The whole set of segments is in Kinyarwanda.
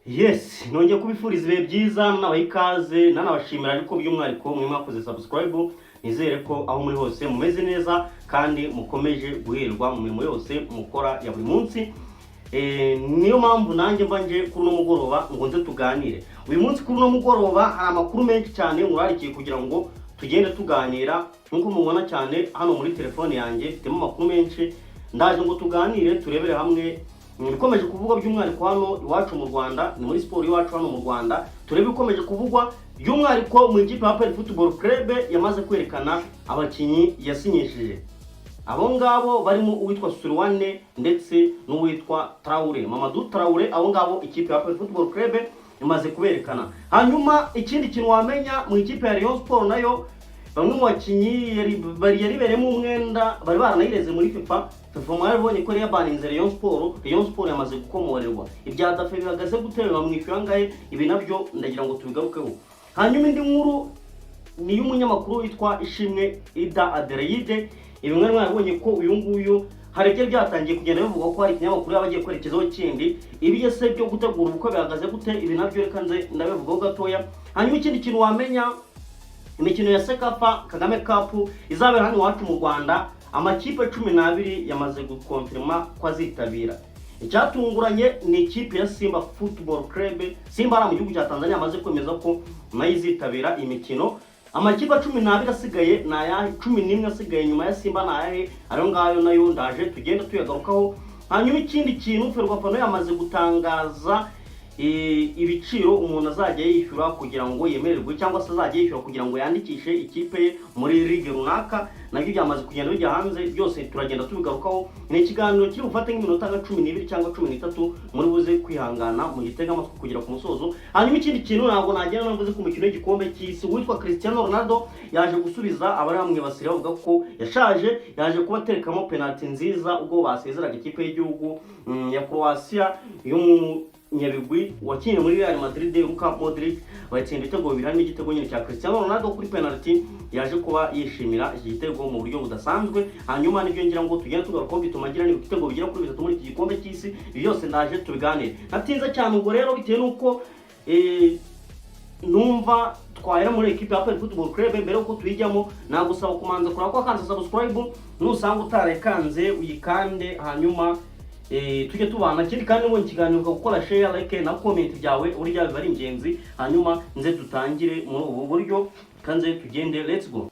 Yes, nongeye kubifuriza ibihe byiza nabaha ikaze nanabashimira ariko by'umwihariko mwe mwakoze subscribe. Nizere ko aho muri hose mumeze neza kandi mukomeje guherwa mu mirimo yose mukora ya buri munsi. Niyo mpamvu nanjye mbanje kuri no mugoroba ngo nze tuganire. Uyu munsi kuri no mugoroba hari amakuru menshi cyane murarikiye kugira ngo tugende tuganira. Nkuko mubona cyane hano muri telefone yanjye mfitemo amakuru menshi, ndaje ngo tuganire turebere hamwe bikomeje kuvugwa by'umwihariko hano iwacu mu Rwanda, ni muri sport iwacu hano mu Rwanda. Turebe bikomeje kuvugwa by'umwihariko mu ikipe ya APR Football Club yamaze kwerekana abakinyi yasinyishije. Abo ngabo barimo uwitwa Surwane ndetse n'uwitwa Traore, Mamadou Traore. Abo ngabo ikipe ya APR Football Club imaze kuberekana. Hanyuma ikindi kintu wamenya mu ikipe ya Rayon Sport nayo bamwe mu bakinyi yari beremo umwenda bari baranayireze muri FIFA mwabonye ko yabaninze Rayon Sport yamaze gukomorerwa. Ibya Dafe bihagaze guterwa mu ifyangaye, ibi nabyo ndagira ngo tubigarukeho. Hanyuma indi nkuru ni y'umunyamakuru witwa Ishimwe Ida Adelaide. Ibi mwe mwabonye ko uyu nguyu harebye byatangiye kugenda bivuga ko hari ikinyamakuru yabagiye kwerekezaho kindi. Ibi yese byo gutegura uko bihagaze gute, ibi nabyo reka nze ndabivugaho gatoya. Hanyuma ikindi kintu wamenya, imikino ya Sekafa Kagame Cup izabera hano iwacu mu Rwanda, amakipe 12 yamaze gukonfirma ko azitabira. Icyatunguranye ni ikipe ya Simba Football Club. Simba ara mu gihugu cya Tanzania yamaze kwemeza ko nayo izitabira imikino. Amakipe 12 asigaye na ya 11 asigaye nyuma ya Simba na yahe ariyo ngayo nayo ndaje tugenda tuyagarukaho. Hanyuma ikindi kintu Ferwafa nayo yamaze gutangaza ibiciro umuntu azajya yishyura kugira ngo yemererwe cyangwa se azajya yishyura kugira ngo yandikishe ikipe muri ligue runaka. Nabyo byamaze kugenda bijya hanze, byose turagenda tubigarukaho. Ni ikiganiro kiri bufate nk'iminota 12 cyangwa 13 muri buze kwihangana mu gitega amatwi kugira ku musozo. Hanyuma ikindi kintu ntabwo nagenda navuze ku mukino w'igikombe cy'isi, witwa Cristiano Ronaldo yaje gusubiza abari hamwe basire bavuga ko yashaje, yaje kubaterekamo penalty nziza ubwo basezeraga ikipe y'igihugu ya Croatia yo mu Nyabigwi wakinnye muri Real Madrid. Luka Modric batsinda igitego bibiri n'igitego nyine cya Cristiano Ronaldo kuri penalty. Yaje kuba yishimira iki gitego mu buryo budasanzwe. Hanyuma nibyo ngira ngo tugenda tugaruka bitumagira n'ibitego bigira kuri 3 muri iki gikombe cy'isi. Byose ndaje tubiganire natinza cyane. Ubwo rero bitewe nuko numva twahera muri equipe ya APR Football Club, mbere uko tuyijyamo nagusaba kumanza kuraba ko kanza subscribe, nusanga utarekanze uyikande, hanyuma tujye tubana kindi kandi mu kiganiro gukora share, like na comment byawe urya biba ari ingenzi. Hanyuma nze dutangire muri ubu buryo kanze tugende, let's go.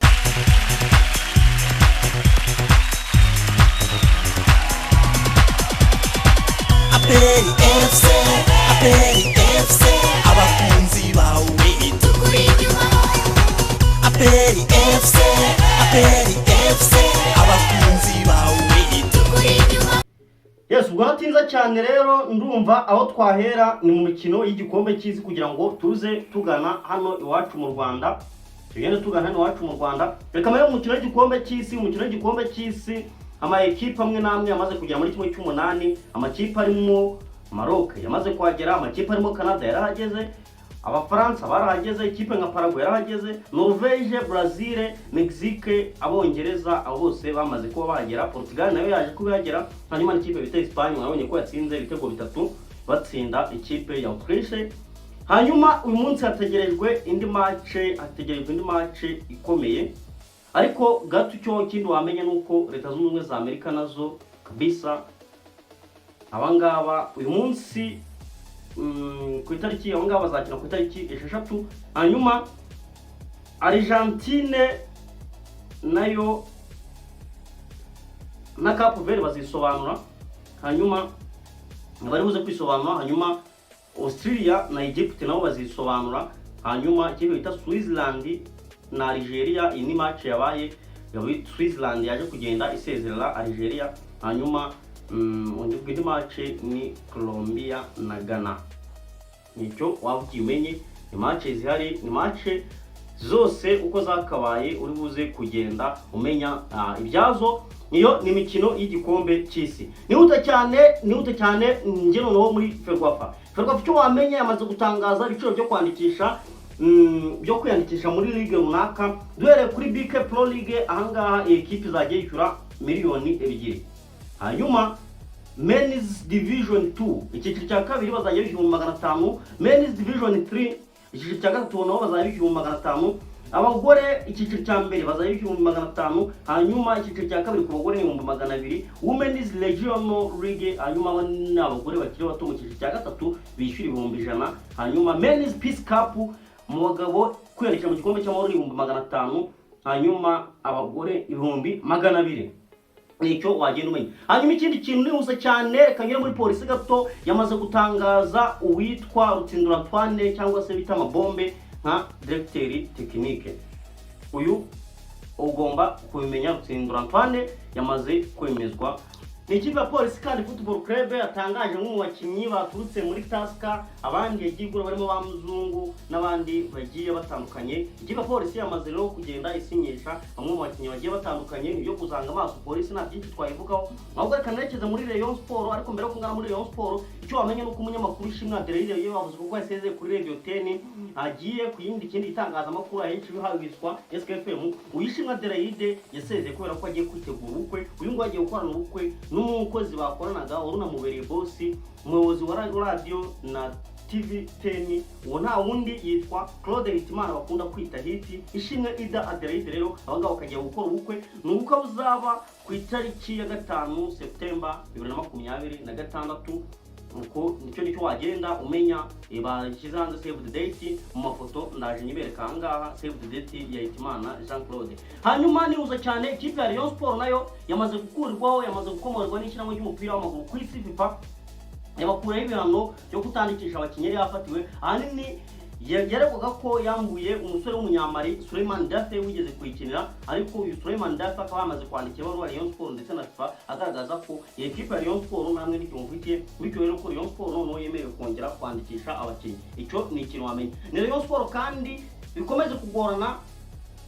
APR FC abakunzi bawe tukuri nyuma. APR FC abakunzi bawe tukuri nyuma. Yes, ubwo natinza cyane rero ndumva aho twahera ni mu mikino y'igikombe cy'isi kugira ngo tuze tugana hano iwacu mu Rwanda. Tugende tugana hano iwacu mu Rwanda. Reka mbere mu mukino w'igikombe cy'isi ama equipe amwe namwe yamaze kugera muri kimwe cy'umunani. Amakipe arimo Maroc yamaze kuhagera, amakipe arimo Canada yarahageze, Abafaransa barahageze, ikipe nka Paraguay yarahageze, Norvège, Brazil, Mexique, Abongereza abo bose bamaze kuba bahagera. Portugal nayo yaje kubihagera. Hanyuma n'ikipe bita Espagne mwabonye ko yatsinze ibitego 3 batsinda ikipe ya Autriche. Hanyuma uyu munsi hategerejwe indi match ikomeye, ariko gato cyo kindi wamenye nuko Leta Zunze Ubumwe za Amerika nazo kabisa abangaba uyu munsi ku itariki abangaba bazakina ku itariki 6. Hanyuma Argentine nayo na Cape Verde bazisobanura, hanyuma bari buze kwisobanura. Hanyuma Australia na Egypt nabo bazisobanura. Hanyuma ikipe bita Switzerland na Algeria, iyi ni match yabaye Switzerland yaje kugenda isezerera Algeria. Hanyuma indi match ni Colombia na Ghana. Nicyo wavugimenye ni match zihari, ni match zose uko zakabaye uri buze kugenda umenya ibyazo. Niyo ni imikino y'igikombe cy'isi. Nihute cyane ngeno no muri Ferwafa cyo wamenye yamaze gutangaza ibiciro byo kwiyandikisha muri ligue runaka. Duhere kuri BK Pro League, ahangaha equipe zagiye yishyura miliyoni 2. Hanyuma Men's Division 2 icyiciro cya kabiri bazajya ibihumbi 500, Men's Division 3 icyiciro cya gatatu nabo bazajya ibihumbi 500, abagore icyiciro cya mbere bazajya ibihumbi 500, hanyuma icyiciro cya kabiri ku bagore ibihumbi 200, Women's Regional League hanyuma n'abagore bakiri bato mu cyiciro cya gatatu bishyura ibihumbi 100, hanyuma Men's Peace Cup mu bagabo kwerekeza mu gikombe cy'amahoro ibihumbi 500, hanyuma abagore ibihumbi 200. Nicyo wagenda umenya. Hanyuma ikindi kintu nihuse cyane kanyura muri polisi gato yamaze gutangaza uwitwa Rutsindura Antoine cyangwa se bita Mabombe nka directeur technique. Uyu ugomba kubimenya. Rutsindura Antoine yamaze kwemezwa. Ni ikipe ya polisi kandi football club yatangaje nk'umubakinnyi baturutse muri Taska, abandi yagiye igura barimo ba Muzungu n'abandi bagiye batandukanye. Ikipe ya polisi yamaze rero kugenda isinyisha bamwe mu bakinnyi bagiye batandukanye. Nibyo kuzanga amaso polisi nta byinshi twayivugaho, ahubwo reka nerekeze muri Rayon Sport. Ariko mbere yo kungana muri Rayon Sport, icyo wamenye nuko umunyamakuru Ishimwe Adelaide yewe bavuze ko yasezeye kuri Radio 10 agiye ku yindi kindi itangazamakuru ahenshi bihabiswa SKFM. Uyishimwe Adelaide yasezeye kubera ko agiye kwitegura ubukwe. Uyu ngo agiye gukorana ubukwe n'umukozi bakoranaga urunamubereye boss, umuyobozi wa radio na TV 10, uwo nta wundi yitwa Claude Hitimana bakunda kwita Hiti. Ishimwe Ida Adelaide rero abangabo bakagiye gukora ubukwe. Ni ubukwe buzaba ku itariki ya 5 September 2026. Uko nicyo wagenda umenya bashyize hanze save the date mu mafoto ndaje nyibereka ahangaha save the date ya Hitimana Jean Claude. Hanyuma nihuza cyane ikipe ya Rayon Sport nayo yamaze gukurirwaho, yamaze gukomorerwa n'ishyirahamwe ry'umupira w'amaguru ku isi FIFA, yabakuraho ibihano byo kutandikisha abakinnyi yafatiwe. Ahanini yagerekwaga ko yambuye umusore w'umunyamali Suleiman Dafe wigeze kuyikinira, ariko uyu Suleiman Dafe akaba yamaze kwandikira ibaruwa Rayon Sport ndetse na FIFA agaragaza ko iyi kipe ya Rayon Sport namwe n'icyumvike, bityo rero ko Rayon Sport noneho yemerewe kongera kwandikisha abakinnyi. Icyo ni ikintu wamenye. Ni Rayon Sport kandi bikomeje kugorana.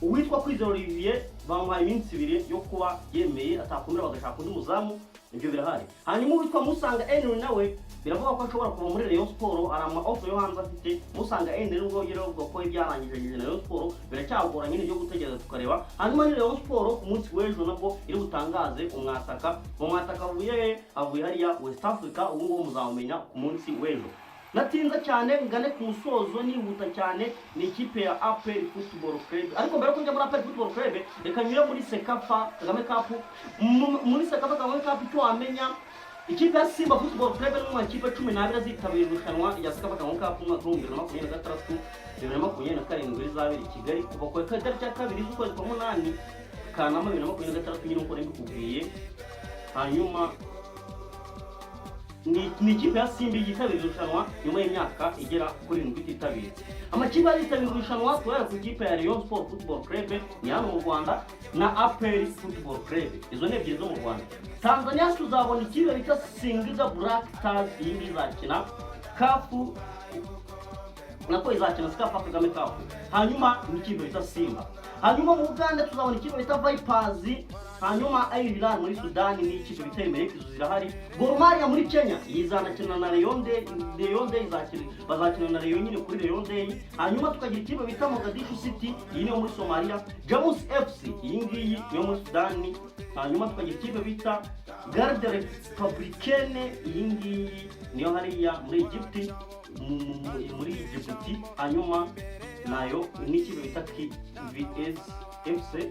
Uwitwa Kwizera Olivier bamuhaye iminsi 2 yo kuba yemeye atakomera bagashaka undi muzamu, ibyo birahari. Hanyuma uwitwa Musanga Henry nawe biravuga ko ashobora kuva muri Rayon Sport, arama offer yo hanze afite. Musanga Henry ngo yeravuga ko ibyarangije Rayon Sport biracyagoranye n'ibyo gutegereza tukareba. Hanyuma ni Rayon Sport ku munsi w'ejo nabwo iri butangaze umwataka avuye hariya West Africa, ubu ngo muzamenya ku munsi w'ejo. Natinza cyane ngane ku musozo nihuta cyane. Ni ikipe ya APR Football Club. Ariko mbere ko njya muri APR Football Club reka nyure muri Sekafa Kagame Cup. Muri Sekafa Kagame Cup icyo wamenya, ikipe ya Simba Football Club ni mu kipe 12 zitabira irushanwa rya Sekafa Kagame Cup mu mwaka wa 2026 rizabera i Kigali kuva ku itariki ya 2 z'ukwezi kwa 8 Kanama 2026 nyine uko ndikubwiye. Hanyuma ni ikipe ya Simba yitabira irushanwa nyuma y'imyaka igera kuri 7 ititabira. Amakipe yitabira irushanwa twara ku ikipe ya Rayon Sport Football Club ni hano mu Rwanda na APR Football Club, izo ni ebyiri zo mu Rwanda. Tanzania tuzabona ikipe bita Singida Black Stars, iyi izakina kafu nako izakina Sekafa Kagame Cup. Hanyuma ni ikipe bita Simba. Hanyuma mu Uganda tuzabona ikipe bita Vipers. Hanyuma Al Hilal muri Sudan ni ikipe bita Emelec zirahari. Gor Mahia muri Kenya izanakina na Rayon Day bazakina na Rayon nyine kuri Rayon Day. Hanyuma tukagira ikipe bita Mogadishu City, iyi niyo muri Somalia. Jamus FC iyi ngiyi niyo muri Sudan. Hanyuma tukagira ikipe bita Garde Republicaine, iyi ngiyi niyo hariya muri Egypt, muri Djibouti. Hanyuma nayo ni ikipe bita KVS FC.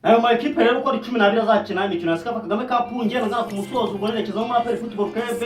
Ayo ma equipe rero uko 12 azakina imikino ya Sekafa Kagame Cup. Ngenda ngana ku musozo ubwo nerekeza muri APR Football Club.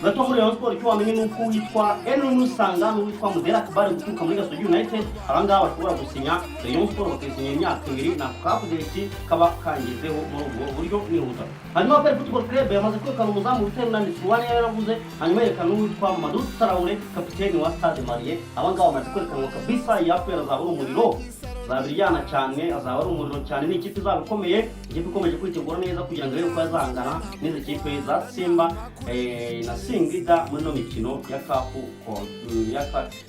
Gato muri Rayon Sport cyo wamenye nuko witwa Henry Musanga n'uwitwa Mudera Kabari guturuka muri Gasogi United, abangaba bashobora gusinya Rayon Sport bakisinya imyaka 2 na Kapudeti kaba kangizeho muri ubwo buryo nihuta. Hanyuma APR Football Club yamaze kwekana umuzamu Butera Nandi Suwane yaravuze, hanyuma yerekana n'uwitwa Mamadou Traoré kapiteni wa Stade Malien. Abangaba bamaze kwerekana kabisa ya APR azabura umuriro, zabiryana cyane, azaba ari umuriro cyane. Ni ikipe izabikomeye, ikipe ikomeje kwitegura neza kugira ngo rero ko yazangana n'izi kipe za Simba na Singida muri no mikino ya kafu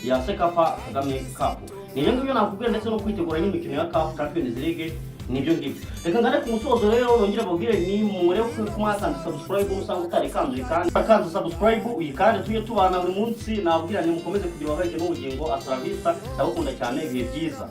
ya Sekafa Kagame Cup. Niyo ngibyo nakubwira ndetse no kwitegura n'imikino ya CAF Champions League nibyo ngibyo. Reka ngane ku musozo rero nongera babwire ni mumure ko mwakanda subscribe musanga utari kanzu kandi kanzu subscribe uyikande tuye tubana buri munsi. Nabwira ni mukomeze kugira wabaye n'ubugingo. Asravista ndabukunda cyane, ibihe byiza.